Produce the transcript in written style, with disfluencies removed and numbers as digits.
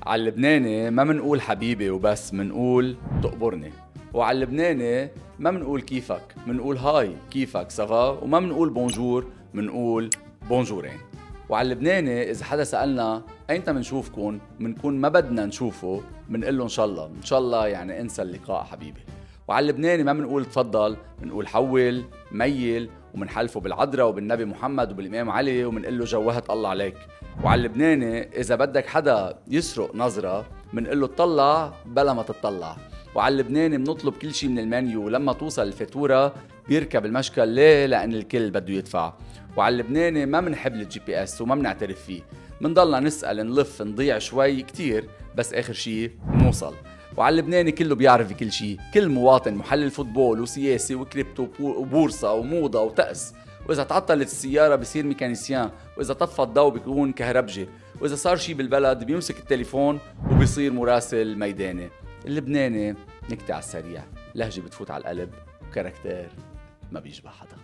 على اللبناني ما منقول حبيبي وبس، منقول تقبرني. وعلى اللبناني ما منقول كيفك، منقول هاي كيفك سافا. وما منقول بونجور، منقول بونجورين. وعلى اللبناني إذا حدا سألنا أينتا منشوفكن، منكون ما بدنا نشوفه، منقله إن شاء الله. إن شاء الله يعني انسى اللقاء حبيبي. وعلى اللبناني ما منقول تفضل، منقول حول ميل. ومنحلفه بالعذراء وبالنبي محمد وبالإمام علي، ومنقله جوهت الله عليك. وعلى اللبناني إذا بدك حدا يسرق نظرة، منقله تطلع بلا ما تطلع. وعلى اللبناني منطلب كل شي من المنيو، ولما توصل الفاتورة بيركب المشكل ليه؟ لأن الكل بده يدفع. وعلى اللبناني ما منحب الجي بي اس وما منعترف فيه، منضلنا نسأل نلف نضيع شوي كتير، بس آخر شي نوصل. وعلى اللبناني كله بيعرف كل شي، كل مواطن محلل فوتبول وسياسي وكريبتو وبورصة وموضة وتقس. وإذا تعطلت السيارة بصير ميكانيسيان، وإذا طفى الضوء بيكون كهربجي، وإذا صار شي بالبلد بيمسك التليفون وبيصير مراسل ميداني. اللبناني نكتة على السريع، لهجة بتفوت على القلب، وكاركتير ما بيشبه حدا.